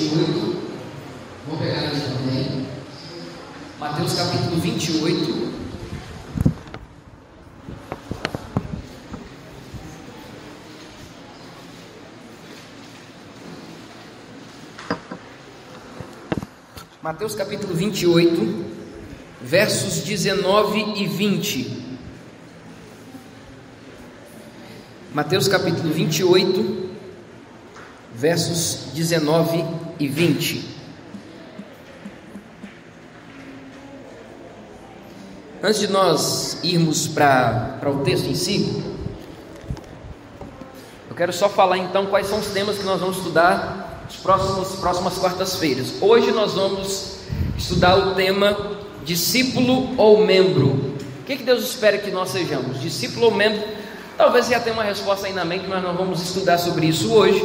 28. Vamos pegar ali também. Mateus capítulo 28. Mateus capítulo 28, versos 19 e 20. Mateus capítulo 28, versos 19 e 20. Antes de nós irmos para o texto em si, eu quero só falar então quais são os temas que nós vamos estudar as próximas quartas-feiras. Hoje nós vamos estudar o tema discípulo ou membro. O que Deus espera que nós sejamos? Discípulo ou membro? Talvez já tenha uma resposta aí na mente, mas nós vamos estudar sobre isso hoje.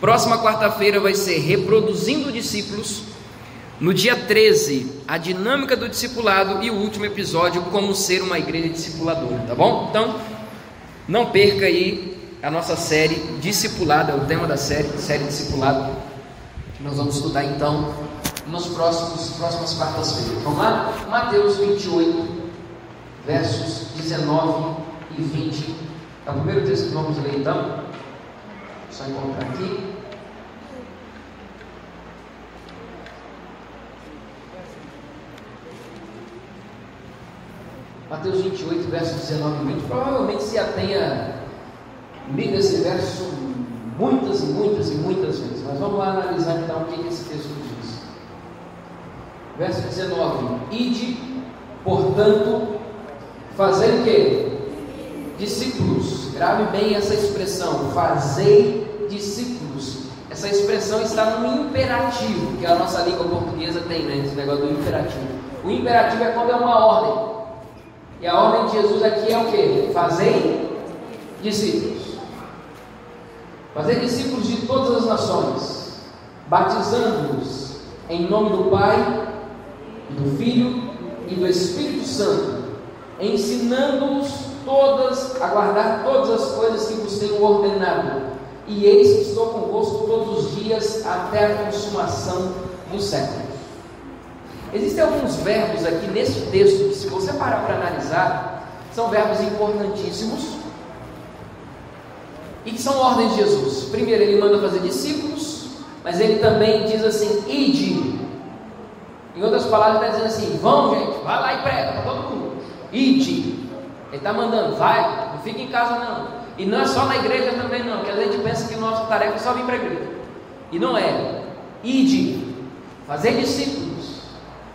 Próxima quarta-feira vai ser reproduzindo discípulos. No dia 13, a dinâmica do discipulado, e o último episódio, como ser uma igreja discipuladora, tá bom? Então, não perca aí a nossa série discipulado, é o tema da série discipulado. Nós vamos estudar então nas próximas quartas-feiras. Vamos lá? Mateus 28, versos 19 e 20. É o primeiro texto que vamos ler então. Só encontrar aqui. Mateus 28, versos 19 e 20. Provavelmente se atenha lido esse verso muitas vezes, mas vamos lá analisar então o que esse texto diz. Verso 19: Ide, portanto, fazei o quê? Discípulos. Grave bem essa expressão, fazei discípulos. Essa expressão está no imperativo, que a nossa língua portuguesa tem, né? Esse negócio do imperativo. O imperativo é quando é uma ordem, e a ordem de Jesus aqui é o quê? Fazei discípulos. Fazer discípulos de todas as nações, batizando-os em nome do Pai, do Filho e do Espírito Santo, ensinando-os a guardar todas as coisas que vos tenho ordenado, e eis que estou convosco todos os dias até a consumação dos séculos. Existem alguns verbos aqui nesse texto que, se você parar para analisar, são verbos importantíssimos e que são ordens de Jesus. Primeiro, ele manda fazer discípulos, mas ele também diz assim: ide. Em outras palavras, ele está dizendo assim: vão, gente, vai lá e prega para todo mundo. Ide. Ele está mandando, vai, não fica em casa não. E não é só na igreja também não, porque a gente pensa que nossa tarefa é só vir para a igreja, e não é. Ide, fazer discípulos,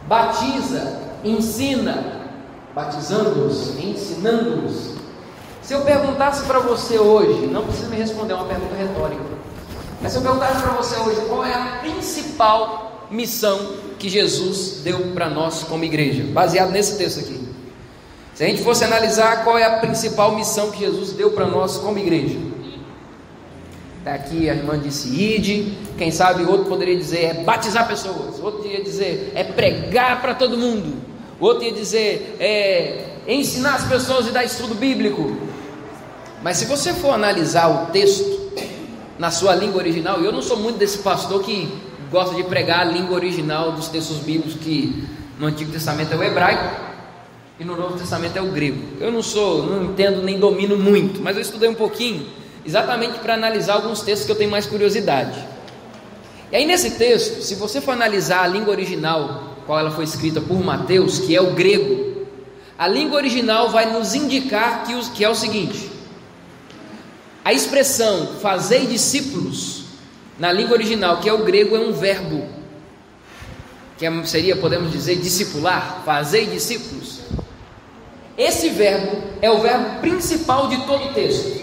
batiza, ensina, batizando-os, ensinando-os. Se eu perguntasse para você hoje, não precisa me responder, é uma pergunta retórica, mas se eu perguntasse para você hoje, qual é a principal missão que Jesus deu para nós como igreja, baseado nesse texto aqui? Se a gente fosse analisar qual é a principal missão que Jesus deu para nós como igreja, aqui a irmã disse ide, quem sabe outro poderia dizer é batizar pessoas, outro ia dizer é pregar para todo mundo, outro ia dizer é ensinar as pessoas e dar estudo bíblico. Mas se você for analisar o texto na sua língua original, e eu não sou muito desse pastor que gosta de pregar a língua original dos textos bíblicos, que no Antigo Testamento é o hebraico e no Novo Testamento é o grego. Eu não entendo nem domino muito, mas eu estudei um pouquinho, exatamente para analisar alguns textos que eu tenho mais curiosidade. E aí nesse texto, se você for analisar a língua original, qual ela foi escrita por Mateus, que é o grego, a língua original vai nos indicar que é o seguinte: a expressão fazei discípulos, na língua original, que é o grego, é um verbo, que seria, podemos dizer, discipular, fazei discípulos. Esse verbo é o verbo principal de todo o texto,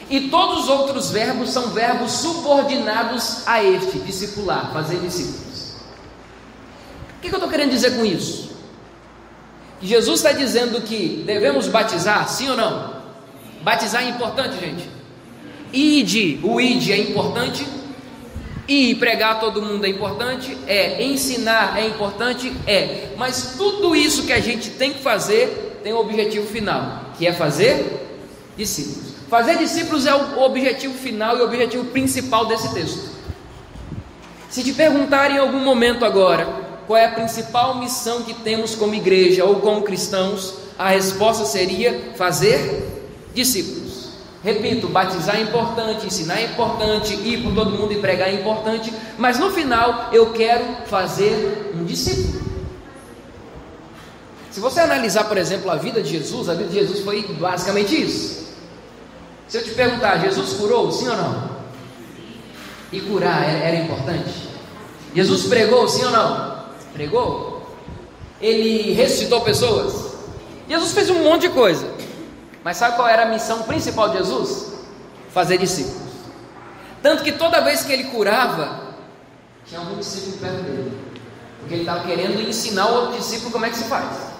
e todos os outros verbos são verbos subordinados a este, discipular, fazer discípulos. O que eu estou querendo dizer com isso? Que Jesus está dizendo que devemos batizar, sim ou não? Batizar é importante, gente. O ide é importante, e pregar a todo mundo é importante, ensinar é importante, mas tudo isso que a gente tem que fazer tem um objetivo final, que é fazer discípulos. Fazer discípulos é o objetivo final e o objetivo principal desse texto. Se te perguntarem em algum momento agora, qual é a principal missão que temos como igreja ou como cristãos, a resposta seria fazer discípulos. Repito, batizar é importante, ensinar é importante, ir por todo mundo e pregar é importante, mas no final eu quero fazer um discípulo. Se você analisar, por exemplo, a vida de Jesus foi basicamente isso. Se eu te perguntar, Jesus curou, sim ou não? E curar era importante? Jesus pregou, sim ou não? Pregou. Ele ressuscitou pessoas. Jesus fez um monte de coisa. Mas sabe qual era a missão principal de Jesus? Fazer discípulos. Tanto que toda vez que ele curava, tinha algum discípulo perto dele, porque ele estava querendo ensinar o outro discípulo como é que se faz.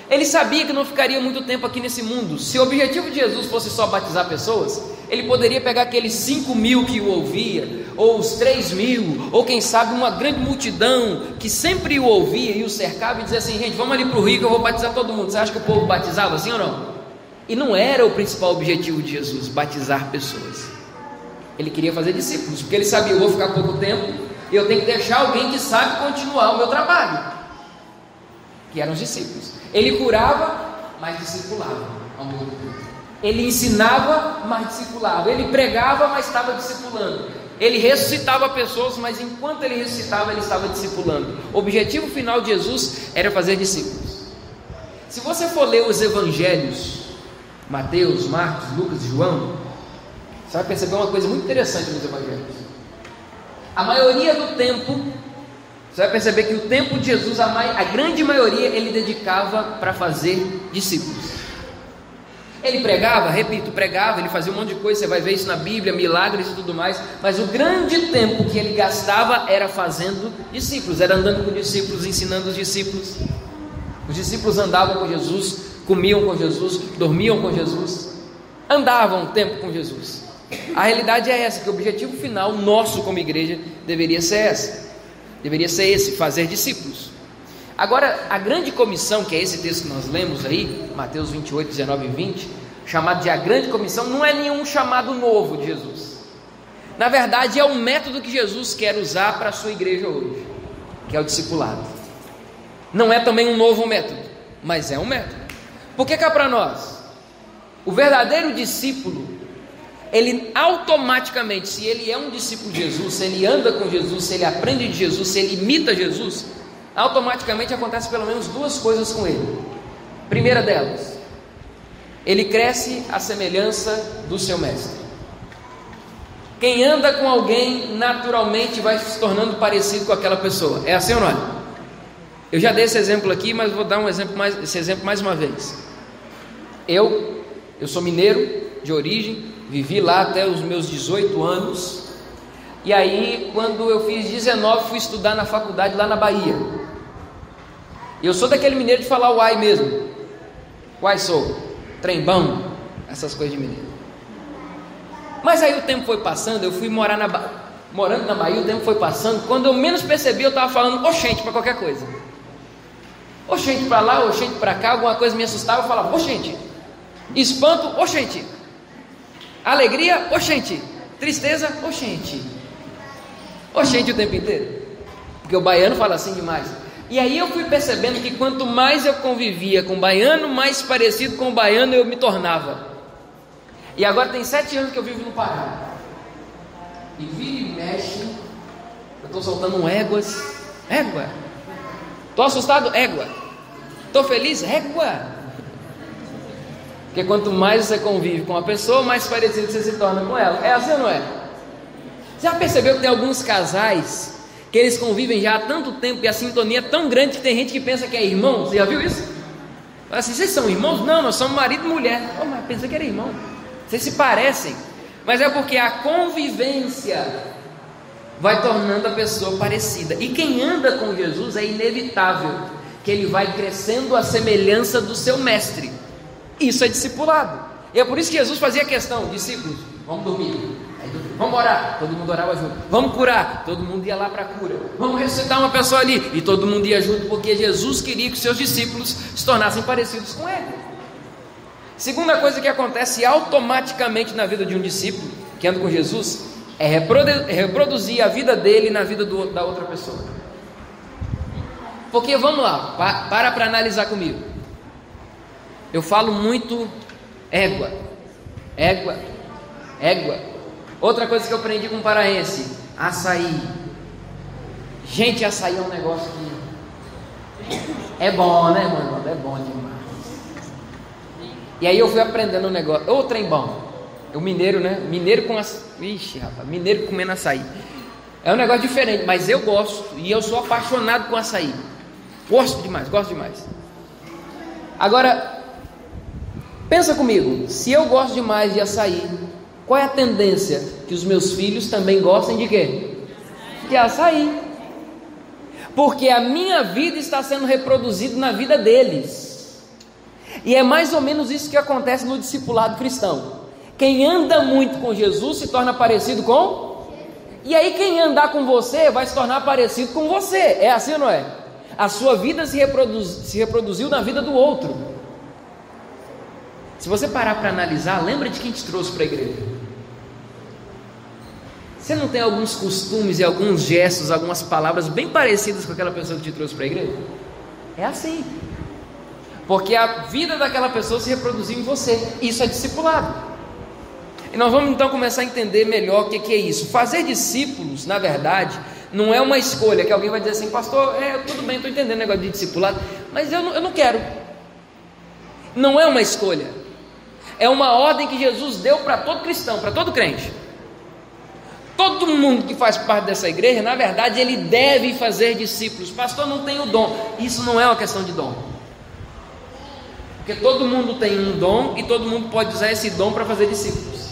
Ele sabia que não ficaria muito tempo aqui nesse mundo. Se o objetivo de Jesus fosse só batizar pessoas, ele poderia pegar aqueles 5.000 que o ouvia, ou os 3.000, ou quem sabe uma grande multidão que sempre o ouvia e o cercava, e dizer assim: gente, vamos ali para o rio que eu vou batizar todo mundo. Você acha que o povo batizava assim ou não? E não era o principal objetivo de Jesus, batizar pessoas. Ele queria fazer discípulos, porque ele sabia: eu vou ficar pouco tempo, e eu tenho que deixar alguém que sabe continuar o meu trabalho, que eram os discípulos. Ele curava, mas discipulava ao mesmo tempo. Ele ensinava, mas discipulava. Ele pregava, mas estava discipulando. Ele ressuscitava pessoas, mas enquanto ele ressuscitava, ele estava discipulando. O objetivo final de Jesus era fazer discípulos. Se você for ler os evangelhos, Mateus, Marcos, Lucas e João, você vai perceber uma coisa muito interessante nos evangelhos. A maioria do tempo, você vai perceber que o tempo de Jesus, a grande maioria, ele dedicava para fazer discípulos. Ele pregava, repito, pregava, ele fazia um monte de coisa, você vai ver isso na Bíblia, milagres e tudo mais, mas o grande tempo que ele gastava era fazendo discípulos, era andando com discípulos, ensinando os discípulos. Os discípulos andavam com Jesus, comiam com Jesus, dormiam com Jesus, andavam um tempo com Jesus. A realidade é essa, que o objetivo final nosso como igreja deveria ser esse, fazer discípulos. Agora, a grande comissão, que é esse texto que nós lemos aí, Mateus 28, 19 e 20, chamado de a grande comissão, não é nenhum chamado novo de Jesus. Na verdade, é um método que Jesus quer usar para a sua igreja hoje, que é o discipulado. Não é também um novo método, mas é um método. Por que cá para nós? O verdadeiro discípulo, ele automaticamente, se ele é um discípulo de Jesus, se ele anda com Jesus, se ele aprende de Jesus, se ele imita Jesus, automaticamente acontece pelo menos duas coisas com ele. Primeira delas, ele cresce à semelhança do seu mestre. Quem anda com alguém naturalmente vai se tornando parecido com aquela pessoa. É assim ou não é? Eu já dei esse exemplo aqui, mas vou dar esse exemplo mais uma vez. Eu sou mineiro de origem, vivi lá até os meus 18 anos. E aí, quando eu fiz 19, fui estudar na faculdade lá na Bahia. Eu sou daquele mineiro de falar uai mesmo. Uai sou, trembão, essas coisas de mineiro. Mas aí o tempo foi passando, eu fui morando na Bahia, o tempo foi passando. Quando eu menos percebi, eu estava falando oxente para qualquer coisa. Oxente para lá, oxente para cá, alguma coisa me assustava, eu falava oxente. Espanto, oxente. Alegria, oxente. Tristeza, oxente. Oxente o tempo inteiro. Porque o baiano fala assim demais. E aí eu fui percebendo que quanto mais eu convivia com o baiano, mais parecido com o baiano eu me tornava. E agora tem 7 anos que eu vivo no Pará. E vira e mexe, eu estou soltando um éguas. Égua. Estou assustado? Égua. Estou feliz? Égua. Porque quanto mais você convive com a pessoa, mais parecido você se torna com ela. É assim ou não é? Já percebeu que tem alguns casais que eles convivem já há tanto tempo e a sintonia é tão grande que tem gente que pensa que é irmão? Você já viu isso? Fala assim, vocês são irmãos? Não, nós somos marido e mulher. Oh, mas pensa que era irmão. Vocês se parecem. Mas é porque a convivência vai tornando a pessoa parecida. E quem anda com Jesus é inevitável que ele vai crescendo à semelhança do seu mestre. Isso é discipulado. E é por isso que Jesus fazia questão: discípulos, vamos dormir. Vamos orar, todo mundo orava junto. Vamos curar, todo mundo ia lá para a cura. Vamos ressuscitar uma pessoa ali, e todo mundo ia junto, porque Jesus queria que os seus discípulos se tornassem parecidos com ele. Segunda coisa que acontece automaticamente na vida de um discípulo que anda com Jesus é reproduzir a vida dele na vida da outra pessoa. Porque vamos lá, para analisar comigo. Eu falo muito égua. Outra coisa que eu aprendi com o paraense: açaí. Gente, açaí é um negócio que é bom, né, mano? É bom demais. E aí eu fui aprendendo um negócio. Ô, trem bom. O mineiro, né? Mineiro com Ixi, rapaz, mineiro comendo açaí. É um negócio diferente, mas eu gosto. E eu sou apaixonado com açaí. Gosto demais. Agora, pensa comigo. Se eu gosto demais de açaí, qual é a tendência? Que os meus filhos também gostem de quê? De açaí. Porque a minha vida está sendo reproduzida na vida deles. E é mais ou menos isso que acontece no discipulado cristão. Quem anda muito com Jesus se torna parecido com... E aí quem andar com você vai se tornar parecido com você. É assim ou não é? A sua vida se reproduziu na vida do outro. Se você parar para analisar, lembra de quem te trouxe para a igreja. Você não tem alguns costumes e alguns gestos, algumas palavras bem parecidas com aquela pessoa que te trouxe para a igreja? É assim. Porque a vida daquela pessoa se reproduziu em você. Isso é discipulado. E nós vamos então começar a entender melhor o que é isso. Fazer discípulos, na verdade, não é uma escolha que alguém vai dizer assim: pastor, tudo bem, estou entendendo o negócio de discipulado, mas eu não quero. Não é uma escolha. É uma ordem que Jesus deu para todo cristão, para todo crente. Todo mundo que faz parte dessa igreja, na verdade, ele deve fazer discípulos. Pastor, não tem o dom. Isso não é uma questão de dom. Porque todo mundo tem um dom e todo mundo pode usar esse dom para fazer discípulos.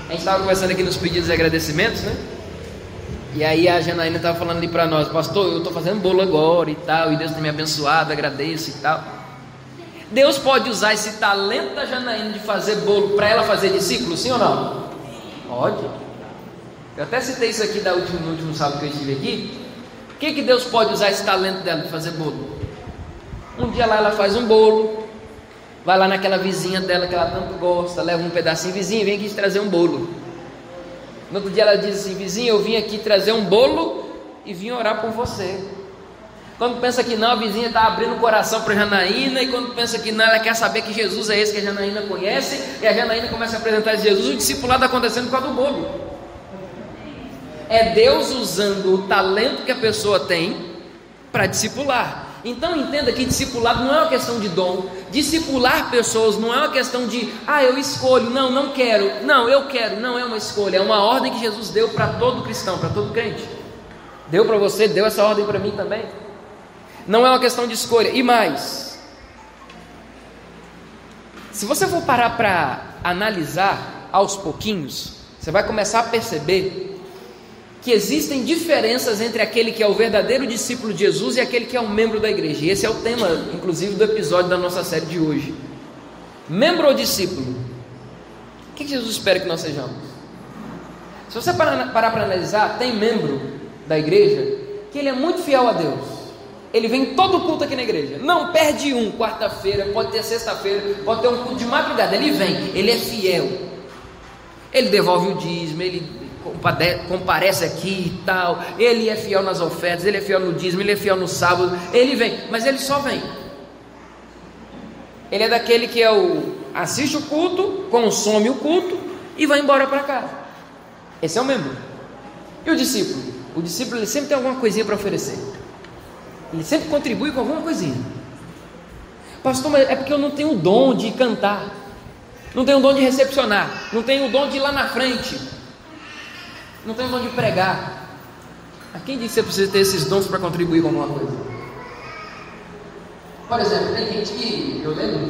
A gente estava conversando aqui nos pedidos e agradecimentos, né? E aí a Janaína estava falando ali para nós: pastor, eu estou fazendo bolo agora e tal, e Deus tem me abençoado, agradeço e tal. Deus pode usar esse talento da Janaína de fazer bolo para ela fazer discípulos, sim ou não? Pode. Eu até citei isso aqui no último sábado que eu estive aqui. Por que Deus pode usar esse talento dela de fazer bolo? Um dia lá ela faz um bolo, vai lá naquela vizinha dela que ela tanto gosta, leva um pedacinho: vizinha, vem aqui te trazer um bolo. No outro dia ela diz assim: vizinha, eu vim aqui trazer um bolo e vim orar por você. Quando pensa que não, a vizinha está abrindo o coração para a Janaína. E quando pensa que não, ela quer saber que Jesus é esse que a Janaína conhece. E a Janaína começa a apresentar Jesus. O discipulado está acontecendo por causa do bolo. É Deus usando o talento que a pessoa tem para discipular. Então entenda que discipulado não é uma questão de dom. Discipular pessoas não é uma questão de eu escolho, não quero, não, eu quero. Não é uma escolha, é uma ordem que Jesus deu para todo cristão, para todo crente. Deu para você, deu essa ordem para mim também. Não é uma questão de escolha. E mais, se você for parar para analisar aos pouquinhos, você vai começar a perceber que existem diferenças entre aquele que é o verdadeiro discípulo de Jesus e aquele que é um membro da igreja. E esse é o tema, inclusive, do episódio da nossa série de hoje. Membro ou discípulo? O que Jesus espera que nós sejamos? Se você parar para analisar, tem membro da igreja que ele é muito fiel a Deus. Ele vem todo culto aqui na igreja, não perde um, quarta-feira, pode ter sexta-feira, pode ter um culto de madrugada, ele vem, ele é fiel. Ele devolve o dízimo, ele comparece aqui e tal, ele é fiel nas ofertas, ele é fiel no dízimo, ele é fiel no sábado, ele vem, mas ele só vem. Ele é daquele que assiste o culto, consome o culto e vai embora para casa. Esse é o membro. E o discípulo? O discípulo, ele sempre tem alguma coisinha para oferecer, ele sempre contribui com alguma coisinha. Pastor, mas é porque eu não tenho o dom de cantar, não tenho o dom de recepcionar, não tenho o dom de ir lá na frente, não tenho o dom de pregar. A quem disse que você precisa ter esses dons para contribuir com alguma coisa? Por exemplo, tem gente que, eu lembro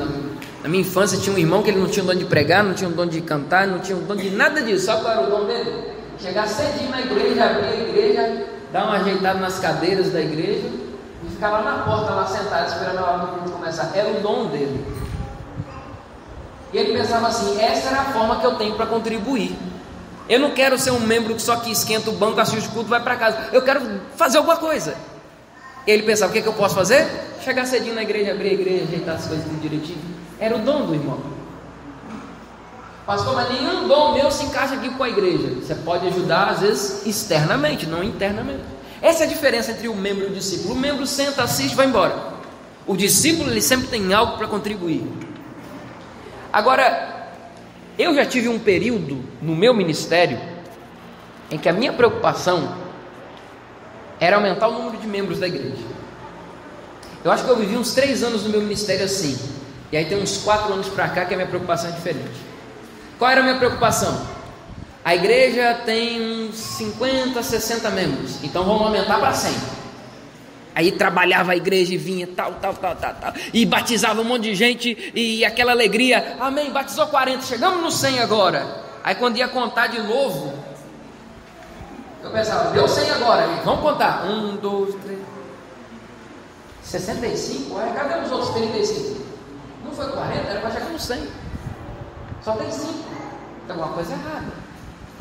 na minha infância, tinha um irmão que ele não tinha o dom de pregar, não tinha o dom de cantar, não tinha o dom de nada disso. Sabe qual era o dom dele? Chegar cedinho na igreja, abrir a igreja, dar uma ajeitada nas cadeiras da igreja e ficar lá na porta, lá sentado, esperando a hora do culto começar. Era o dom dele. E ele pensava assim: essa era a forma que eu tenho para contribuir. Eu não quero ser um membro que só que esquenta o banco, assiste o culto e vai para casa. Eu quero fazer alguma coisa. Ele pensava: o que eu posso fazer? Chegar cedinho na igreja, abrir a igreja, ajeitar as coisas tudo direitinho. Era o dom do irmão. Pastor, mas nenhum dom meu se encaixa aqui com a igreja. Você pode ajudar, às vezes, externamente, não internamente. Essa é a diferença entre o membro e o discípulo. O membro senta, assiste e vai embora. O discípulo, ele sempre tem algo para contribuir. Agora, eu já tive um período no meu ministério em que a minha preocupação era aumentar o número de membros da igreja. Eu acho que eu vivi uns 3 anos no meu ministério assim. E aí tem uns 4 anos para cá que a minha preocupação é diferente. Qual era a minha preocupação? A igreja tem uns 50, 60 membros, então vamos aumentar para 100. Aí trabalhava a igreja e vinha tal, e batizava um monte de gente, e aquela alegria, amém, batizou 40, chegamos no 100 agora. Aí quando ia contar de novo, eu pensava, deu 100 agora, vamos contar, 1, 2, 3, 65, cadê os outros 35? Não foi 40, era para chegar no 100, só tem 5, tem alguma coisa errada.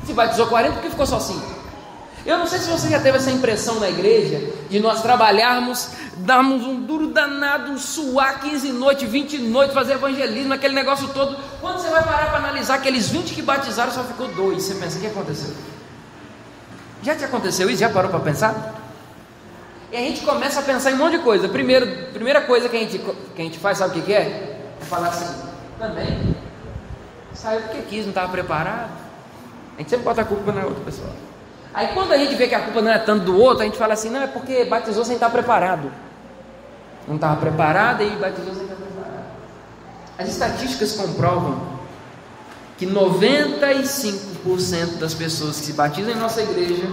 Se batizou 40, por que ficou só 5? Eu não sei se você já teve essa impressão na igreja, de nós trabalharmos, darmos um duro danado, suar 15 noites, 20 noites, fazer evangelismo, aquele negócio todo. Quando você vai parar para analisar aqueles 20 que batizaram, só ficou 2, você pensa, o que aconteceu? Já te aconteceu isso? Já parou para pensar? E a gente começa a pensar em um monte de coisa. Primeira coisa que a gente faz, sabe o que é? É falar assim, também, saiu porque quis, não estava preparado. A gente sempre bota a culpa na outra pessoa. Aí quando a gente vê que a culpa não é tanto do outro, a gente fala assim, não, é porque batizou sem estar preparado. Não estava preparado e batizou sem estar preparado. As estatísticas comprovam que 95% das pessoas que se batizam em nossa igreja,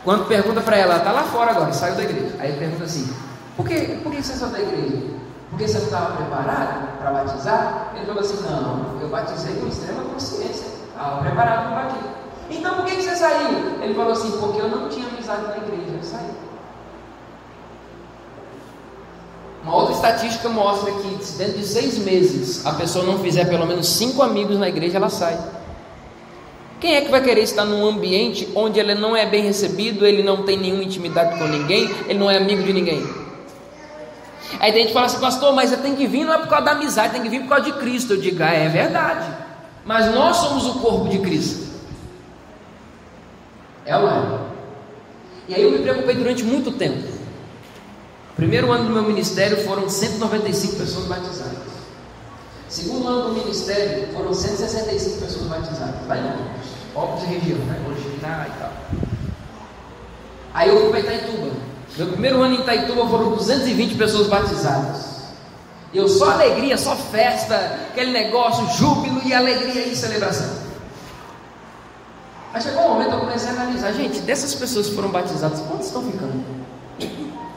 quando pergunta para ela está lá fora agora, saiu da igreja. Aí pergunta assim, por que você saiu da igreja? Porque você não estava preparado para batizar? Ele falou assim, não, eu batizei com extrema consciência, estava preparado para o batismo. Então por que você saiu? Ele falou assim, porque eu não tinha amizade na igreja, eu saí. Uma outra estatística mostra que se dentro de 6 meses a pessoa não fizer pelo menos 5 amigos na igreja, ela sai. Quem é que vai querer estar num ambiente onde ele não é bem recebido, ele não tem nenhuma intimidade com ninguém, ele não é amigo de ninguém? Aí tem gente que fala assim, pastor, mas você tem que vir não é por causa da amizade, tem que vir por causa de Cristo. Eu digo, é verdade, mas nós somos o corpo de Cristo. É ou não é? E aí eu me preocupei durante muito tempo. Primeiro ano do meu ministério foram 195 pessoas batizadas. Segundo ano do ministério foram 165 pessoas batizadas. Lá em Óbidos e região, né? Oriximiná e tal. Aí eu fui para Itaituba. Meu primeiro ano em Itaituba foram 220 pessoas batizadas. E eu só alegria, só festa, aquele negócio, júbilo e alegria e celebração. Mas chegou um momento que eu comecei a analisar, gente, dessas pessoas que foram batizadas, quantas estão ficando?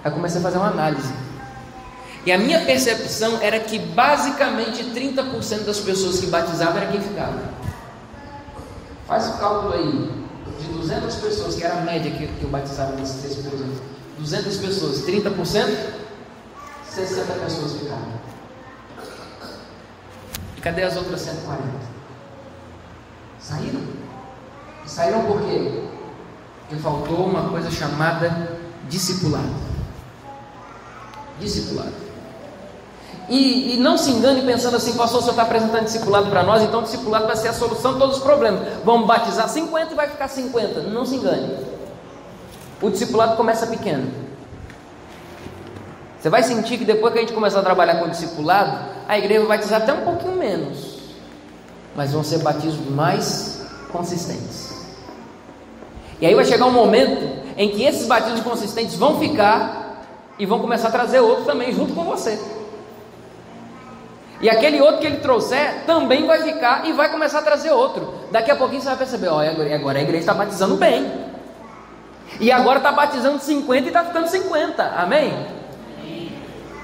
Aí comecei a fazer uma análise. E a minha percepção era que basicamente 30% das pessoas que batizavam era quem ficava. Faz o cálculo aí, de 200 pessoas, que era a média que eu batizava nesses 3 primeiros anos. 200 pessoas, 30%, 60 pessoas ficaram. E cadê as outras 140? Saíram? Saíram por quê? Porque faltou uma coisa chamada discipulado. Discipulado. E não se engane pensando assim, pastor, o senhor está apresentando discipulado para nós, então discipulado vai ser a solução de todos os problemas. Vamos batizar 50 e vai ficar 50. Não se engane. O discipulado começa pequeno. Você vai sentir que depois que a gente começar a trabalhar com o discipulado, a igreja vai batizar até um pouquinho menos, mas vão ser batismos mais consistentes. E aí vai chegar um momento em que esses batismos consistentes vão ficar e vão começar a trazer outros também junto com você. E aquele outro que ele trouxer também vai ficar e vai começar a trazer outro. Daqui a pouquinho você vai perceber, agora a igreja está batizando bem. E agora está batizando 50 e está ficando 50, amém?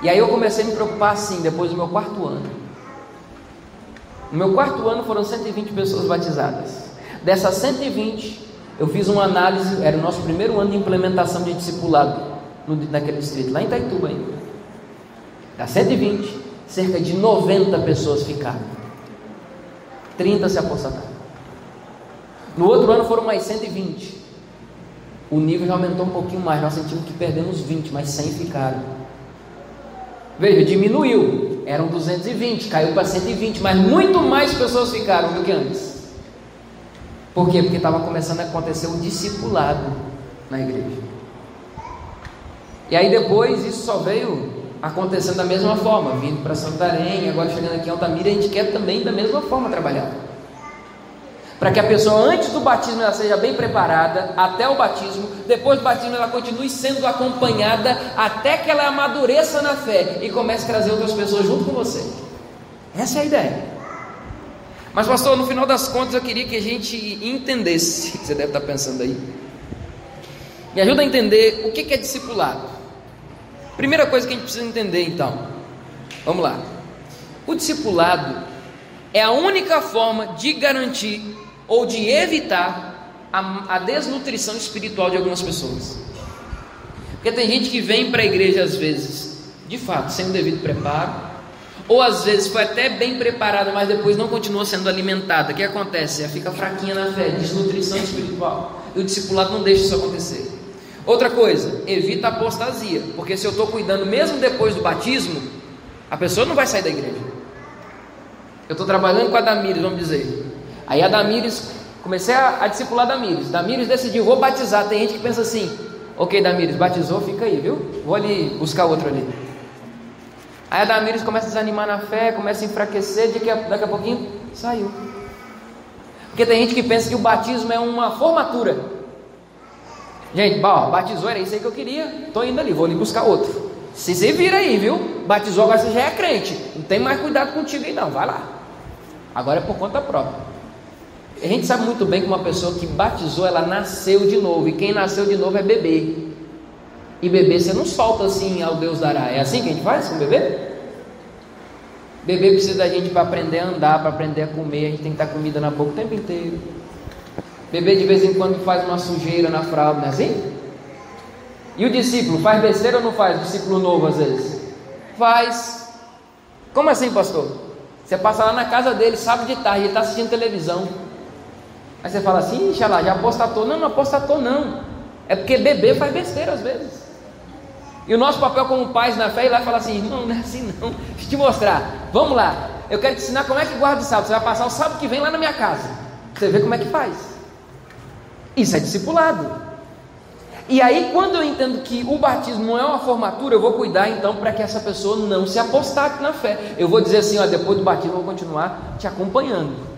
E aí eu comecei a me preocupar assim, depois do meu 4º ano. No meu 4º ano foram 120 pessoas batizadas. Dessas 120, eu fiz uma análise, era o nosso primeiro ano de implementação de discipulado naquele distrito, lá em Itaituba ainda. Das 120, cerca de 90 pessoas ficaram. 30 se aposentaram. No outro ano foram mais 120. O nível já aumentou um pouquinho mais, nós sentimos que perdemos 20, mas 100 ficaram. Veja, diminuiu. eram 220, caiu para 120, mas muito mais pessoas ficaram do que antes. Por quê? Porque estava começando a acontecer o discipulado na igreja. E aí depois isso só veio acontecendo da mesma forma, vindo para Santarém, agora chegando aqui em Altamira, a gente quer também da mesma forma trabalhar. Para que a pessoa antes do batismo ela seja bem preparada, até o batismo, depois do batismo ela continue sendo acompanhada, até que ela amadureça na fé e comece a trazer outras pessoas junto com você. Essa é a ideia. Mas pastor, no final das contas eu queria que a gente entendesse, você deve estar pensando aí, me ajuda a entender o que é discipulado. Primeira coisa que a gente precisa entender então, vamos lá. O discipulado é a única forma de garantir ou de evitar a desnutrição espiritual de algumas pessoas. Porque tem gente que vem para a igreja às vezes, de fato, sem o devido preparo, ou às vezes foi até bem preparada, mas depois não continuou sendo alimentada. O que acontece? Ela fica fraquinha na fé, desnutrição espiritual, e o discipulado não deixa isso acontecer. Outra coisa, evita a apostasia, porque se eu estou cuidando mesmo depois do batismo, a pessoa não vai sair da igreja. Eu estou trabalhando com a Damires, vamos dizer. Aí a Damires, comecei a discipular a Damires. Damires decidiu, vou batizar. Tem gente que pensa assim, ok Damires, batizou, fica aí, viu? Vou ali buscar outro ali. Aí a Damires começa a desanimar na fé, começa a enfraquecer, daqui a pouquinho saiu. Porque tem gente que pensa que o batismo é uma formatura. Gente, batizou, era isso aí que eu queria, estou indo ali, vou ali buscar outro. Se você vira aí, viu? Batizou, agora você já é crente. Não tem mais cuidado contigo aí não, vai lá. Agora é por conta própria. A gente sabe muito bem que uma pessoa que batizou, ela nasceu de novo. E quem nasceu de novo é bebê. E bebê você não solta assim ao Deus dará. É assim que a gente faz com o bebê? Bebê precisa da gente para aprender a andar, para aprender a comer. A gente tem que estar comida na boca o tempo inteiro. Bebê de vez em quando faz uma sujeira na fralda, não é assim? E o discípulo, faz besteira ou não faz? O discípulo novo às vezes? Faz. Como assim, pastor? Você passa lá na casa dele, sábado de tarde, ele está assistindo televisão. Aí você fala assim, ixi, lá, já apostatou. Não, não apostatou não. É porque bebê faz besteira às vezes. E o nosso papel como pais na fé é ir lá e falar assim, irmão, não é assim não. Deixa eu te mostrar. Vamos lá. Eu quero te ensinar como é que guarda o sábado. Você vai passar o sábado que vem lá na minha casa. Você vê como é que faz. Isso é discipulado. E aí quando eu entendo que o batismo não é uma formatura, eu vou cuidar então para que essa pessoa não se apostate na fé. Eu vou dizer assim, ó, depois do batismo eu vou continuar te acompanhando.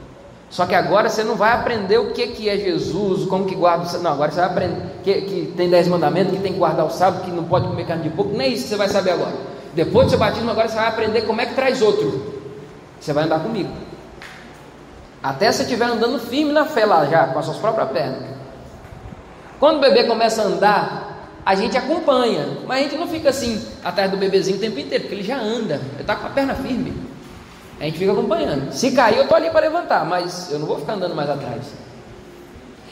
Só que agora você não vai aprender o que é Jesus, como que guarda o sábado. Não, agora você vai aprender que tem 10 mandamentos, que tem que guardar o sábado, que não pode comer carne de porco. Nem isso que você vai saber agora. Depois do seu batismo agora você vai aprender como é que traz outro. Você vai andar comigo. Até você estiver andando firme na fé lá já, com as suas próprias pernas. Quando o bebê começa a andar, a gente acompanha, mas a gente não fica assim atrás do bebezinho o tempo inteiro, porque ele já anda, ele está com a perna firme. A gente fica acompanhando. Se cair, eu estou ali para levantar, mas eu não vou ficar andando mais atrás.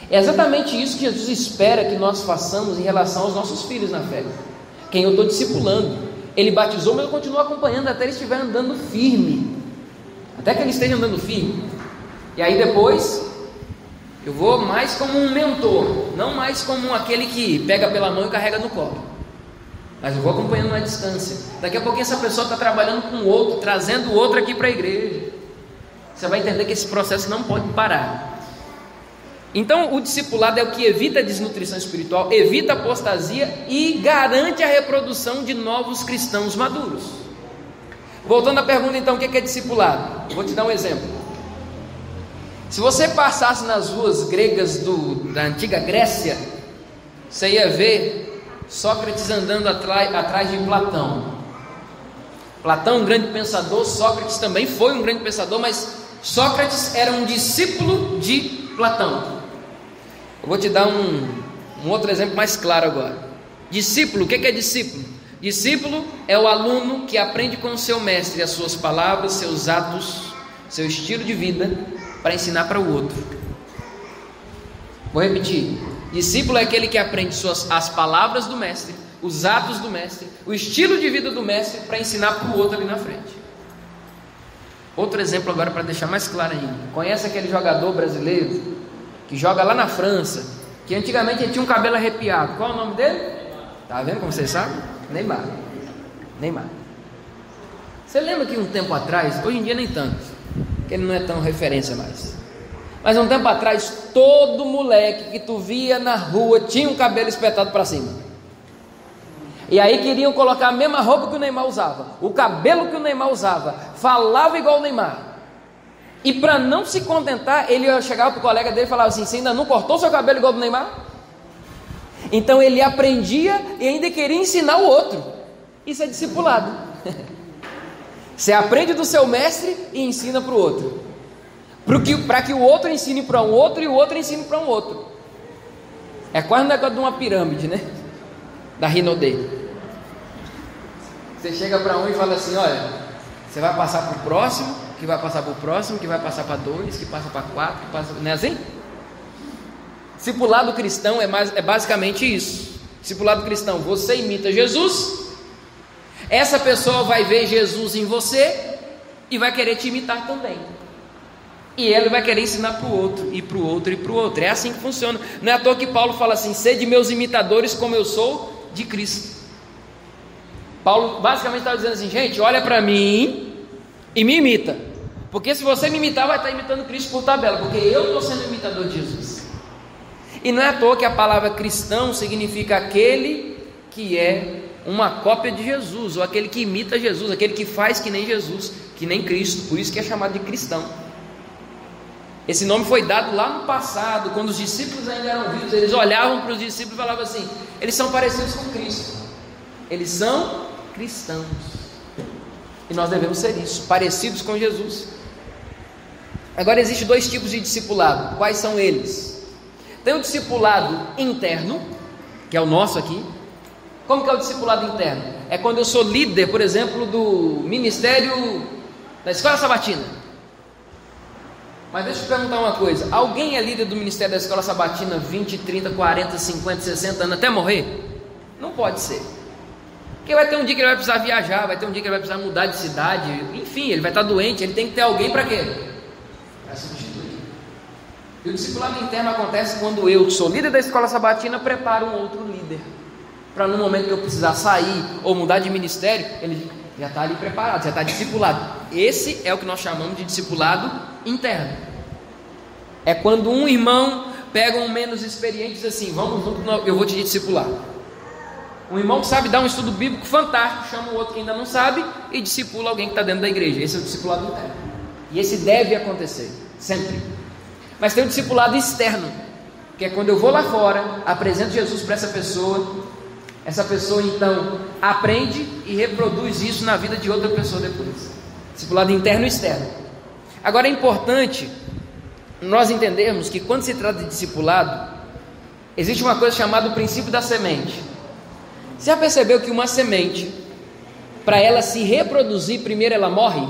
É exatamente isso que Jesus espera que nós façamos em relação aos nossos filhos na fé. Quem eu estou discipulando, ele batizou, mas eu continuo acompanhando até ele estiver andando firme, até que ele esteja andando firme. E aí depois eu vou mais como um mentor, não mais como aquele que pega pela mão e carrega no colo, mas eu vou acompanhando à distância. Daqui a pouquinho essa pessoa está trabalhando com o outro, trazendo o outro aqui para a igreja. Você vai entender que esse processo não pode parar. Então o discipulado é o que evita a desnutrição espiritual, evita a apostasia e garante a reprodução de novos cristãos maduros. Voltando à pergunta então, o que é discipulado? Eu vou te dar um exemplo. Se você passasse nas ruas gregas da antiga Grécia, você ia ver Sócrates andando atrás de Platão. Platão, um grande pensador, Sócrates também foi um grande pensador, mas Sócrates era um discípulo de Platão. Eu vou te dar um outro exemplo mais claro agora. Discípulo, o que é discípulo? Discípulo é o aluno que aprende com o seu mestre as suas palavras, seus atos, seu estilo de vida, para ensinar para o outro. Vou repetir. Discípulo é aquele que aprende as palavras do mestre, os atos do mestre, o estilo de vida do mestre, para ensinar para o outro ali na frente. Outro exemplo agora para deixar mais claro ainda. Conhece aquele jogador brasileiro que joga lá na França, que antigamente ele tinha um cabelo arrepiado? Qual é o nome dele? Tá vendo como vocês sabem? Neymar. Você lembra que um tempo atrás, hoje em dia nem tanto, que ele não é tão referência mais, mas um tempo atrás, todo moleque que tu via na rua tinha um cabelo espetado para cima. E aí queriam colocar a mesma roupa que o Neymar usava, o cabelo que o Neymar usava, falava igual o Neymar. E para não se contentar, ele chegava para o colega dele e falava assim: você ainda não cortou seu cabelo igual do Neymar? Então ele aprendia e ainda queria ensinar o outro. Isso é discipulado. Você aprende do seu mestre e ensina para o outro, para que o outro ensine para um outro e o outro ensine para um outro. É quase um negócio de uma pirâmide, né? Da Rinodê. Você chega para um e fala assim: olha, você vai passar para o próximo, que vai passar para o próximo, que vai passar para 2, que passa para 4, que passa... Não é assim? Discipulado cristão é basicamente isso. Discipulado cristão, você imita Jesus, essa pessoa vai ver Jesus em você e vai querer te imitar também. E ele vai querer ensinar para o outro, e para o outro, e para o outro. É assim que funciona. Não é à toa que Paulo fala assim: sede meus imitadores como eu sou de Cristo. Paulo basicamente está dizendo assim: gente, olha para mim e me imita, porque se você me imitar, vai estar imitando Cristo por tabela, porque eu estou sendo imitador de Jesus. E não é à toa que a palavra cristão significa aquele que é uma cópia de Jesus, ou aquele que imita Jesus, aquele que faz que nem Jesus, que nem Cristo. Por isso que é chamado de cristão. Esse nome foi dado lá no passado, quando os discípulos ainda eram vivos. Eles olhavam para os discípulos e falavam assim: eles são parecidos com Cristo, eles são cristãos. E nós devemos ser isso, parecidos com Jesus. Agora existem 2 tipos de discipulado. Quais são eles? Tem o discipulado interno, que é o nosso aqui. Como que é o discipulado interno? É quando eu sou líder, por exemplo, do ministério da Escola Sabatina. Mas deixa eu te perguntar uma coisa: alguém é líder do ministério da Escola Sabatina 20, 30, 40, 50, 60 anos até morrer? Não pode ser. Porque vai ter um dia que ele vai precisar viajar, vai ter um dia que ele vai precisar mudar de cidade, enfim, ele vai estar doente, ele tem que ter alguém para quê? Para substituir. E o discipulado interno acontece quando eu, que sou líder da Escola Sabatina, preparo um outro líder, para no momento que eu precisar sair ou mudar de ministério, ele já está ali preparado, já está discipulado. Esse é o que nós chamamos de discipulado interno. É quando um irmão pega um menos experiente e diz assim: vamos junto, eu vou te discipular. Um irmão que sabe dar um estudo bíblico fantástico, chama o outro que ainda não sabe e discipula alguém que está dentro da igreja. Esse é o discipulado interno. E esse deve acontecer, sempre. Mas tem o discipulado externo, que é quando eu vou lá fora, apresento Jesus para essa pessoa então aprende e reproduz isso na vida de outra pessoa depois. Discipulado interno e externo. Agora é importante nós entendermos que quando se trata de discipulado, existe uma coisa chamada o princípio da semente. Você já percebeu que uma semente, para ela se reproduzir, primeiro ela morre?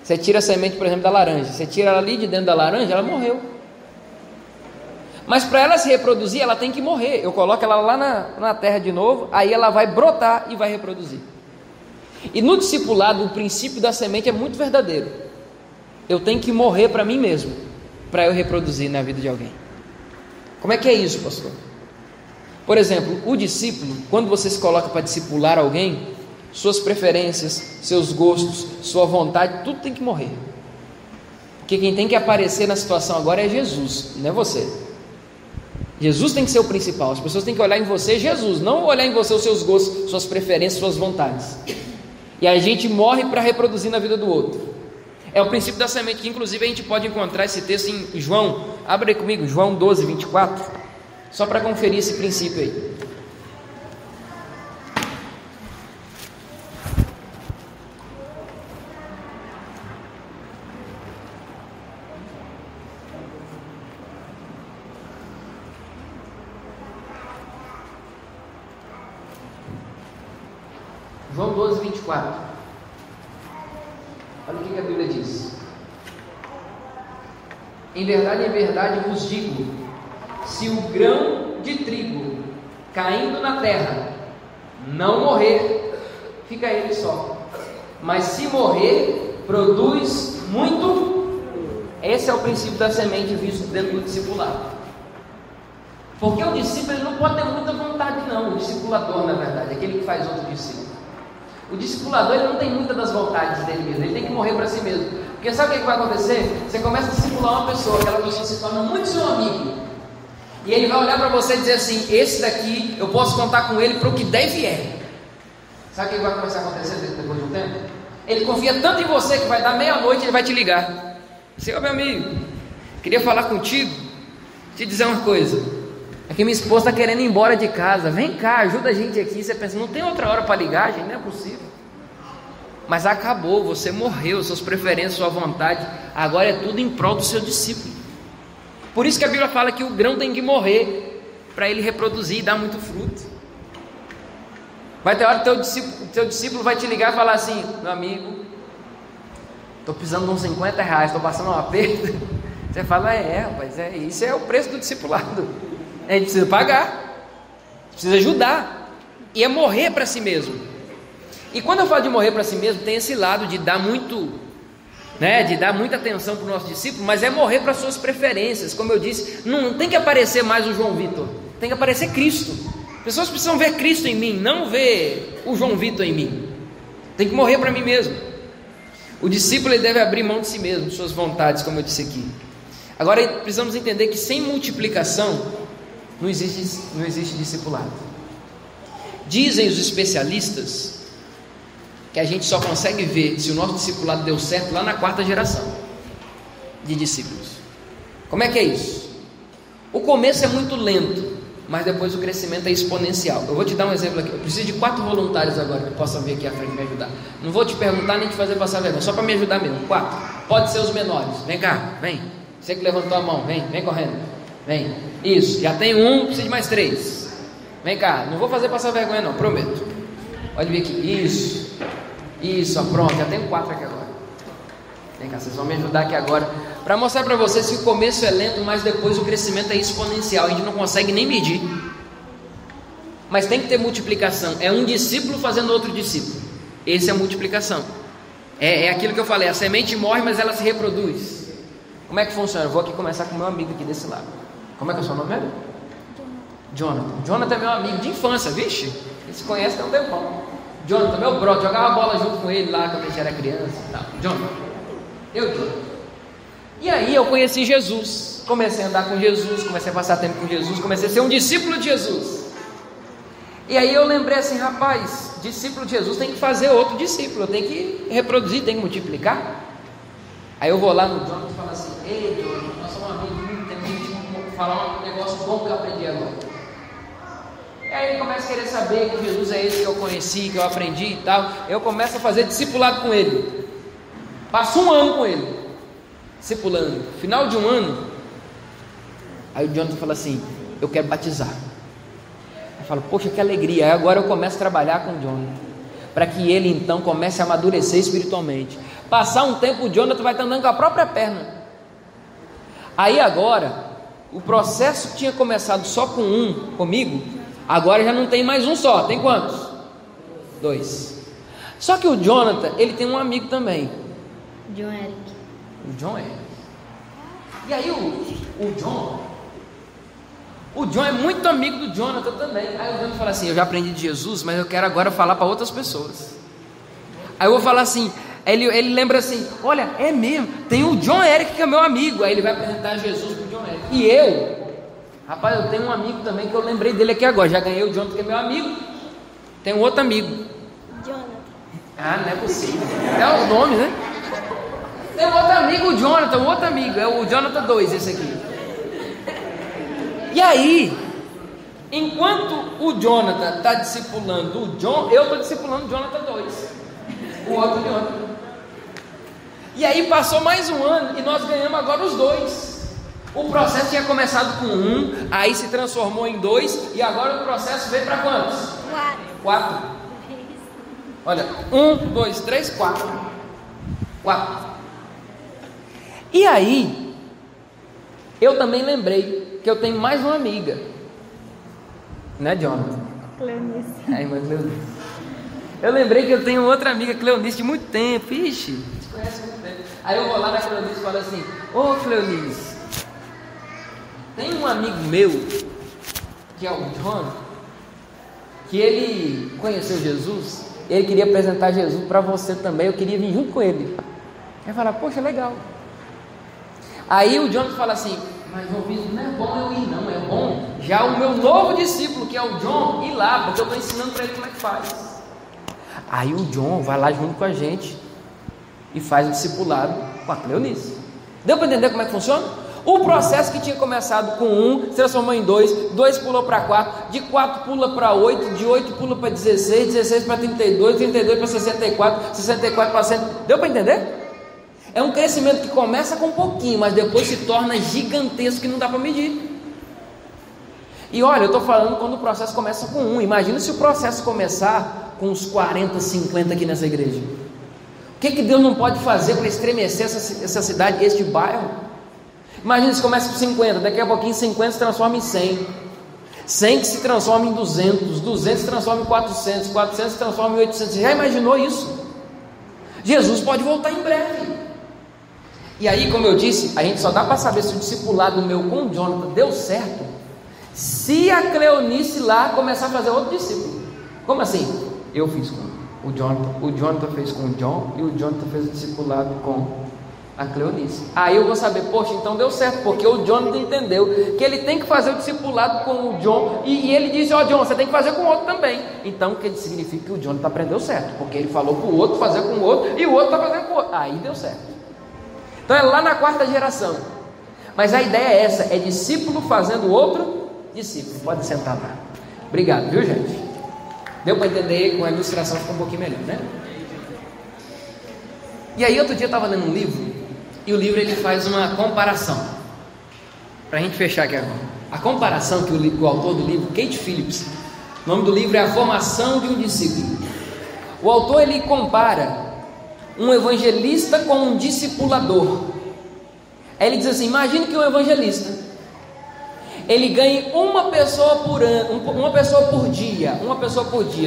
Você tira a semente, por exemplo, da laranja, você tira ela ali de dentro da laranja, ela morreu. Mas para ela se reproduzir, ela tem que morrer. Eu coloco ela lá na terra de novo, aí ela vai brotar e vai reproduzir. E no discipulado, o princípio da semente é muito verdadeiro. Eu tenho que morrer para mim mesmo, para eu reproduzir na vida de alguém. Como é que é isso, pastor? Por exemplo, o discípulo, quando você se coloca para discipular alguém, suas preferências, seus gostos, sua vontade, tudo tem que morrer. Porque quem tem que aparecer na situação agora é Jesus, não é você. Jesus tem que ser o principal. As pessoas têm que olhar em você Jesus, não olhar em você os seus gostos, suas preferências, suas vontades. E a gente morre para reproduzir na vida do outro. É o princípio da semente, que inclusive a gente pode encontrar esse texto em João. Abre aí comigo, João 12, 24, só para conferir esse princípio aí. João 12, 24. Olha o que a Bíblia diz: em verdade vos digo, se o grão de trigo caindo na terra não morrer, fica ele só, mas se morrer, produz muito. Esse é o princípio da semente visto dentro do discipulado. Porque o discípulo ele não pode ter muita vontade não, o discipulador na verdade, aquele que faz outro discípulo. O discipulador, ele não tem muitas das vontades dele mesmo, ele tem que morrer para si mesmo. Porque sabe o que vai acontecer? Você começa a discipular uma pessoa, aquela pessoa se torna muito seu amigo. E ele vai olhar para você e dizer assim: esse daqui eu posso contar com ele para o que der e vier. Sabe o que vai começar a acontecer depois de um tempo? Ele confia tanto em você que vai dar meia-noite e ele vai te ligar. Você, ô meu amigo, queria falar contigo, te dizer uma coisa. É que minha esposa está querendo ir embora de casa. Vem cá, ajuda a gente aqui. Você pensa, não tem outra hora para ligar, gente? Não é possível. Mas acabou, você morreu, suas preferências, sua vontade. Agora é tudo em prol do seu discípulo. Por isso que a Bíblia fala que o grão tem que morrer para ele reproduzir e dar muito fruto. Vai ter hora que teu discípulo vai te ligar e falar assim: meu amigo, estou precisando de uns 50 reais, estou passando um aperto. Você fala: rapaz, isso é o preço do discipulado. A gente precisa pagar, precisa ajudar, e é morrer para si mesmo. E quando eu falo de morrer para si mesmo, tem esse lado de dar muito, de dar muita atenção para o nosso discípulo, mas é morrer para suas preferências. Como eu disse, não tem que aparecer mais o João Vitor, tem que aparecer Cristo. Pessoas precisam ver Cristo em mim, não ver o João Vitor em mim. Tem que morrer para mim mesmo. O discípulo, ele deve abrir mão de si mesmo, de suas vontades, como eu disse aqui. Agora precisamos entender que sem multiplicação não existe discipulado. Dizem os especialistas que a gente só consegue ver se o nosso discipulado deu certo lá na 4ª geração de discípulos. Como é que é isso? O começo é muito lento, mas depois o crescimento é exponencial. Eu vou te dar um exemplo aqui. Eu preciso de 4 voluntários agora que possam vir aqui à frente me ajudar. Não vou te perguntar nem te fazer passar vergonha, só para me ajudar mesmo. 4. Pode ser os menores. Vem cá, vem. Você que levantou a mão, vem correndo. Vem. Isso, já tem um, precisa de mais 3. Vem cá, não vou fazer passar vergonha não, prometo. Pode vir aqui. Isso, pronto, já tenho 4 aqui agora. Vem cá, vocês vão me ajudar aqui agora para mostrar para vocês que o começo é lento, mas depois o crescimento é exponencial. A gente não consegue nem medir, mas tem que ter multiplicação. É um discípulo fazendo outro discípulo. Essa é a multiplicação. É aquilo que eu falei, a semente morre, mas ela se reproduz. Como é que funciona? Eu vou aqui começar com o meu amigo aqui desse lado. Como é que é o seu nome mesmo? Jonathan. Jonathan é meu amigo de infância, vixe. Ele se conhece há um tempão. Jonathan, meu brother, jogava bola junto com ele lá quando a gente era criança e tal. Jonathan. E aí eu conheci Jesus. Comecei a andar com Jesus, comecei a passar tempo com Jesus, comecei a ser um discípulo de Jesus. E aí eu lembrei assim: rapaz, discípulo de Jesus tem que fazer outro discípulo, tem que reproduzir, tem que multiplicar. Aí eu vou lá no Jonathan e falo assim: ei Jonathan, nós somos amigos, tem que falar um negócio bom que eu aprendi agora. E aí ele começa a querer saber que Jesus é esse que eu conheci, que eu aprendi e tal. Eu começo a fazer discipulado com ele. Passo 1 ano com ele, discipulando. Final de 1 ano, aí o Jonathan fala assim: eu quero batizar. Eu falo: poxa, que alegria. Aí agora eu começo a trabalhar com o Jonathan, para que ele então comece a amadurecer espiritualmente. Passar um tempo, o Jonathan vai estar andando com a própria perna. Aí agora, o processo que tinha começado só com um comigo, agora já não tem mais um só. Tem quantos? 2. Só que o Jonathan, ele tem um amigo também, John Eric. O John Eric. E aí o John é muito amigo do Jonathan também. Aí o Jonathan fala assim: eu já aprendi de Jesus, mas eu quero agora falar para outras pessoas. Aí eu vou falar assim, ele lembra assim: olha, é mesmo, tem o John Eric que é meu amigo. Aí ele vai apresentar Jesus para o John Eric. E rapaz, eu tenho um amigo também que eu lembrei dele aqui agora. Já ganhei o Jonathan que é meu amigo. Tem um outro amigo, Jonathan. Ah, não é possível. É os nomes, né? Tem um outro amigo, o Jonathan, um outro amigo, é o Jonathan 2, esse aqui. E aí, enquanto o Jonathan está discipulando o John, eu estou discipulando o Jonathan 2, o outro Jonathan. E aí passou mais 1 ano e nós ganhamos agora os 2. O processo tinha começado com 1, aí se transformou em 2, e agora o processo veio para quantos? 4. Olha, 1, 2, 3, 4. E aí, eu também lembrei que eu tenho mais uma amiga, né, Jonathan? Cleonice. A irmã Cleonice. Eu lembrei que eu tenho outra amiga, Cleonice, de muito tempo. Ixi, se conhece há muito tempo. Aí eu vou lá na Cleonice e falo assim: ô Cleonice, tem um amigo meu, que é o John, que ele conheceu Jesus, ele queria apresentar Jesus para você também, eu queria vir junto com ele. Aí fala, poxa, legal. Aí o John fala assim, mas ouvido, não é bom eu ir não, é bom já o meu novo discípulo, que é o John, ir lá, porque eu estou ensinando para ele como é que faz. Aí o John vai lá junto com a gente e faz o discipulado com a Cleonice. Deu para entender como é que funciona? O processo que tinha começado com 1 se transformou em 2, 2 pulou para 4, de 4 pula para 8, de 8 pula para 16, 16 para 32, 32 para 64, 64 para 100. Deu para entender? É um crescimento que começa com um pouquinho, mas depois se torna gigantesco que não dá para medir. E olha, eu estou falando quando o processo começa com 1. Imagina se o processo começar com uns 40, 50 aqui nessa igreja. O que Deus não pode fazer para estremecer essa cidade, este bairro? Imagina se começa com 50, daqui a pouquinho 50 se transforma em 100, 100 que se transforma em 200, 200 se transforma em 400, 400 se transforma em 800. Você já imaginou isso? Jesus pode voltar em breve. E aí, como eu disse, a gente só dá para saber se o discipulado meu com o Jonathan deu certo se a Cleonice lá começar a fazer outro discípulo. Como assim? Eu fiz com o Jonathan fez com o John, e o Jonathan fez o discipulado com a Cleonice. Aí eu vou saber, poxa, então deu certo, porque o Jonathan entendeu que ele tem que fazer o discipulado com o John, e ele disse, ó, John, você tem que fazer com o outro também. Então, o que significa que o Jonathan aprendeu certo, porque ele falou para o outro fazer com o outro, e o outro está fazendo com o outro. Aí deu certo. Então é lá na 4ª geração. Mas a ideia é essa, é discípulo fazendo outro discípulo. Pode sentar lá. Obrigado, viu, gente? Deu para entender, com a ilustração ficou um pouquinho melhor, né? E aí outro dia eu estava lendo um livro, e o livro ele faz uma comparação, para a gente fechar aqui agora. A comparação que o autor do livro, Kate Phillips, o nome do livro é A Formação de um Discípulo. O autor ele compara um evangelista com um discipulador. Aí ele diz assim, imagine que um evangelista, ele ganhe uma pessoa por ano, uma pessoa por dia.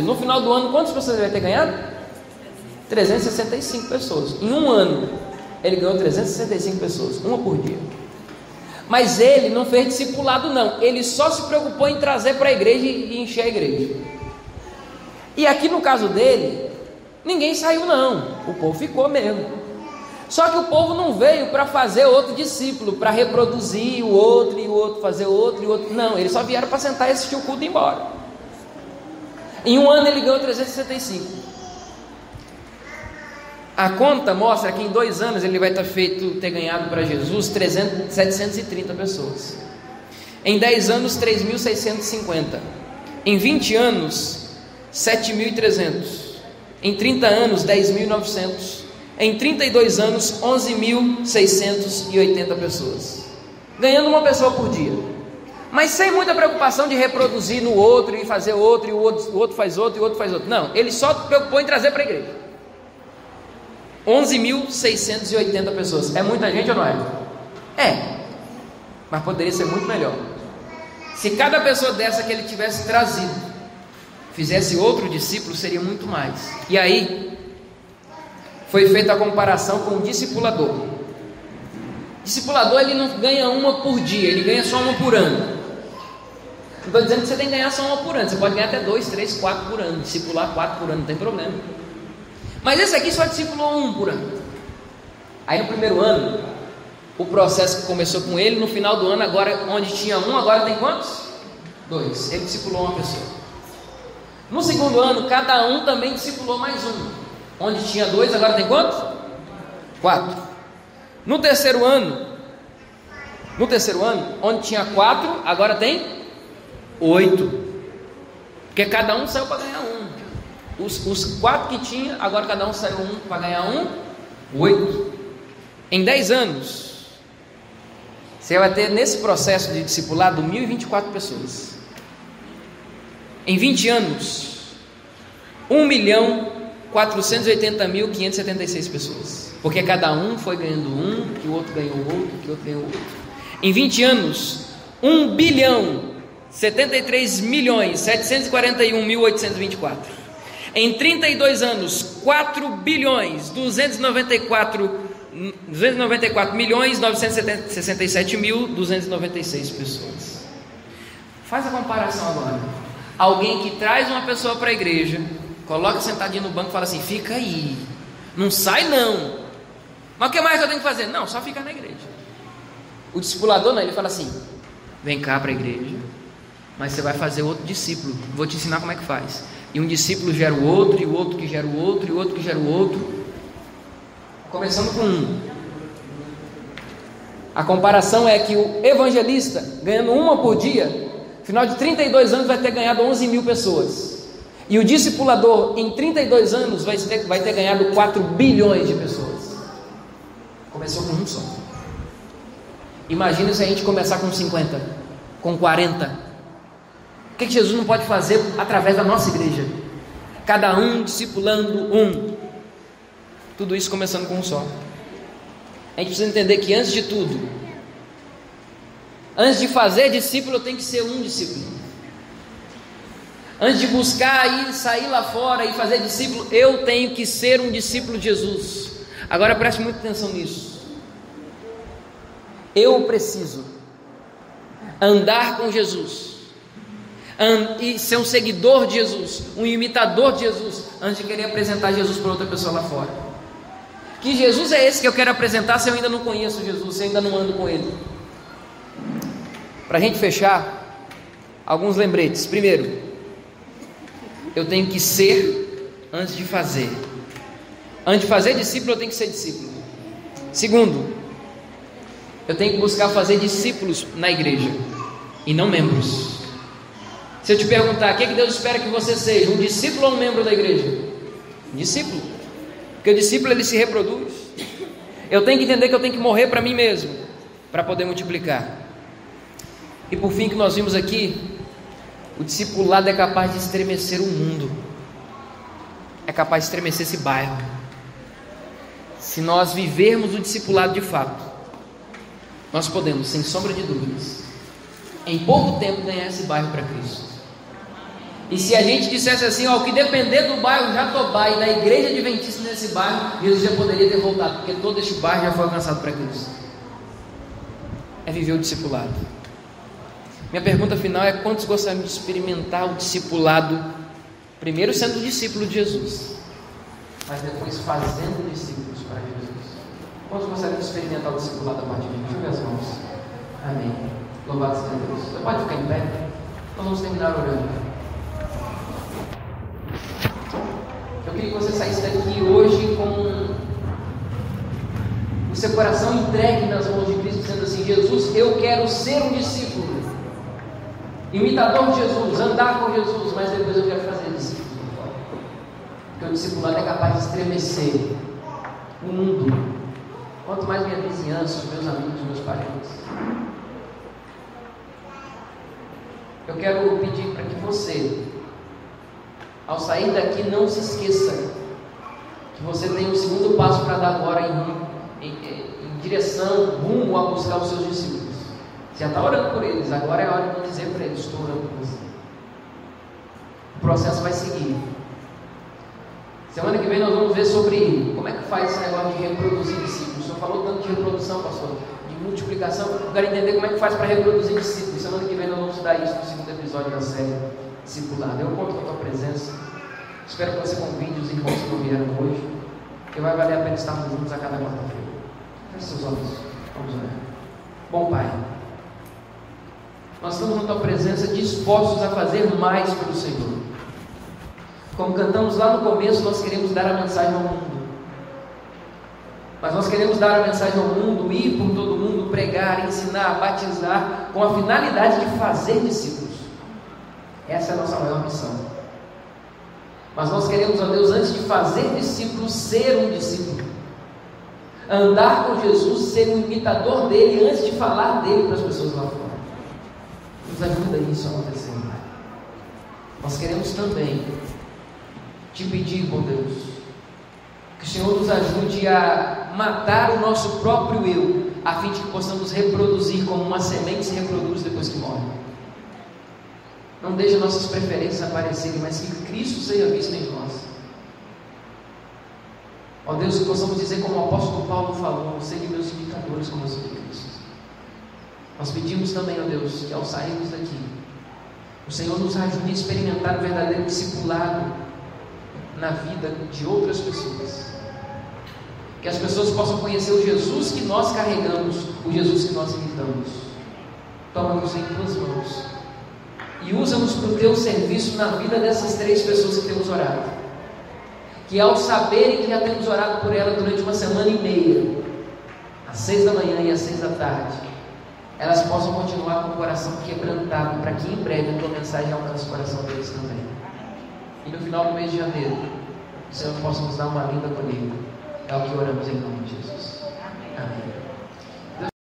No final do ano, quantas pessoas ele vai ter ganhado? 365 pessoas. Em um ano, ele ganhou 365 pessoas, uma por dia. Mas ele não fez discipulado não, ele só se preocupou em trazer para a igreja e encher a igreja. E aqui no caso dele, ninguém saiu não, o povo ficou mesmo. Só que o povo não veio para fazer outro discípulo, para reproduzir o outro e o outro, fazer outro e o outro. Não, eles só vieram para sentar e assistir o culto e ir embora. Em um ano ele ganhou 365. A conta mostra que em 2 anos ele vai ter ganhado para Jesus 730 pessoas. Em 10 anos, 3.650. Em 20 anos, 7.300. Em 30 anos, 10.900. Em 32 anos, 11.680 pessoas. Ganhando uma pessoa por dia. Mas sem muita preocupação de reproduzir no outro e fazer outro, e o outro faz outro, e o outro faz outro. Não, ele só se preocupou em trazer para a igreja. 11.680 pessoas. É muita gente ou não é? É, mas poderia ser muito melhor. Se cada pessoa dessa que ele tivesse trazido fizesse outro discípulo, seria muito mais. E aí foi feita a comparação com o discipulador. Discipulador, ele não ganha uma por dia, ele ganha só uma por ano. Não estou dizendo que você tem que ganhar só uma por ano, você pode ganhar até 2, 3, 4 por ano. Discipular 4 por ano, não tem problema. Mas esse aqui só discipulou 1 por ano. Aí no primeiro ano, o processo que começou com ele, no final do ano, agora onde tinha 1, agora tem quantos? 2. Ele discipulou uma pessoa. No segundo ano, cada um também discipulou mais 1. Onde tinha 2, agora tem quantos? 4. No terceiro ano, onde tinha 4, agora tem 8. Porque cada um saiu para ganhar 1. Os 4 que tinha, agora cada um saiu 1 para ganhar 8. Em 10 anos, você vai ter nesse processo de discipulado 1.024 pessoas. Em 20 anos, 1.480.576 pessoas. Porque cada um foi ganhando 1, que o outro ganhou outro, que o outro ganhou outro. Em 20 anos, 1.073.741.824. Em 32 anos, 4.294.967.296 pessoas. Faz a comparação agora. Alguém que traz uma pessoa para a igreja coloca sentadinho no banco e fala assim: fica aí, não sai não. Mas o que mais eu tenho que fazer? Não, só ficar na igreja. O discipulador não, ele fala assim: vem cá para a igreja, mas você vai fazer outro discípulo, vou te ensinar como é que faz. E um discípulo gera o outro, e o outro que gera o outro, e o outro que gera o outro, começando com um. A comparação é que o evangelista, ganhando uma por dia, no final de 32 anos vai ter ganhado 11 mil pessoas. E o discipulador, em 32 anos, vai ter ganhado 4 bilhões de pessoas. Começou com um só. Imagina se a gente começar com 50, com 40. O que Jesus não pode fazer através da nossa igreja? Cada um discipulando um. Tudo isso começando com um só. A gente precisa entender que antes de tudo, antes de fazer discípulo, eu tenho que ser um discípulo. Antes de buscar e sair lá fora e fazer discípulo, eu tenho que ser um discípulo de Jesus. Agora preste muita atenção nisso. Eu preciso andar com Jesus e ser um seguidor de Jesus, um imitador de Jesus, antes de querer apresentar Jesus para outra pessoa lá fora. Que Jesus é esse que eu quero apresentar se eu ainda não conheço Jesus, se eu ainda não ando com Ele? Para a gente fechar, alguns lembretes. Primeiro, eu tenho que ser antes de fazer. Antes de fazer discípulo, eu tenho que ser discípulo. Segundo, eu tenho que buscar fazer discípulos na igreja e não membros. Se eu te perguntar, o que Deus espera que você seja? Um discípulo ou um membro da igreja? Um discípulo. Porque o discípulo, ele se reproduz. Eu tenho que entender que eu tenho que morrer para mim mesmo, para poder multiplicar. E por fim, que nós vimos aqui, o discipulado é capaz de estremecer o mundo. É capaz de estremecer esse bairro. Se nós vivermos o discipulado de fato, nós podemos, sem sombra de dúvidas, em pouco tempo ganhar esse bairro para Cristo. E se a gente dissesse assim, ó, o que depender do bairro Jatobá e da igreja adventista nesse bairro, Jesus já poderia ter voltado, porque todo este bairro já foi alcançado para Cristo. É viver o discipulado. Minha pergunta final é: quantos gostariam de experimentar o discipulado, primeiro sendo discípulo de Jesus, mas depois fazendo discípulos para Jesus? Quantos gostariam de experimentar o discipulado a partir de mim? Deixa eu ver as mãos. Amém. Louvado seja Deus. Você pode ficar em pé? Nós vamos terminar orando. Eu queria que você saísse daqui hoje com o seu coração entregue nas mãos de Cristo, dizendo assim: Jesus, eu quero ser um discípulo, imitador de Jesus, andar com Jesus, mas depois eu quero fazer discípulo. Porque o discipulado é capaz de estremecer o mundo, quanto mais minha vizinhança, os meus amigos, os meus parentes. Eu quero pedir para que você, ao sair daqui, não se esqueça que você tem um segundo passo para dar agora em direção, rumo a buscar os seus discípulos. Você já está orando por eles, agora é a hora de dizer para eles: estou orando por você. O processo vai seguir. Semana que vem nós vamos ver sobre como é que faz esse negócio de reproduzir discípulos. O senhor falou tanto de reprodução, pastor, de multiplicação. Eu quero entender como é que faz para reproduzir discípulos. Semana que vem nós vamos estudar isso no segundo episódio da série Discipulado. Eu conto com a tua presença. Espero que você convide os irmãos que não vieram hoje, porque vai valer a pena estarmos juntos a cada quarta-feira. Feche seus olhos, vamos orar. Bom Pai, nós estamos na tua presença dispostos a fazer mais pelo Senhor. Como cantamos lá no começo, nós queremos dar a mensagem ao mundo. Mas nós queremos dar a mensagem ao mundo, ir por todo mundo, pregar, ensinar, batizar, com a finalidade de fazer discípulos. Essa é a nossa maior missão. Mas nós queremos, ó Deus, antes de fazer discípulos, ser um discípulo. Andar com Jesus, ser um imitador dele, antes de falar dele para as pessoas lá fora. Nos ajuda isso a acontecer, Pai. Nós queremos também te pedir, bom Deus, que o Senhor nos ajude a matar o nosso próprio eu, a fim de que possamos reproduzir como uma semente se reproduz depois que morre. Não deixe nossas preferências aparecerem, mas que Cristo seja visto em nós. Ó Deus, que possamos dizer como o apóstolo Paulo falou: sede meus imitadores como eu sou de Cristo. Nós pedimos também, ó Deus, que ao sairmos daqui, o Senhor nos ajude a experimentar o verdadeiro discipulado, na vida de outras pessoas. Que as pessoas possam conhecer o Jesus que nós carregamos, o Jesus que nós imitamos. Toma-nos em tuas mãos e usa-nos para o teu serviço na vida dessas 3 pessoas que temos orado. Que ao saberem que já temos orado por ela durante uma semana e meia, às 6 da manhã e às 6 da tarde, elas possam continuar com o coração quebrantado, para que em breve a tua mensagem alcance o coração deles também. E no final do mês de janeiro, o Senhor possa nos dar uma linda colheita. É o que oramos em nome de Jesus. Amém.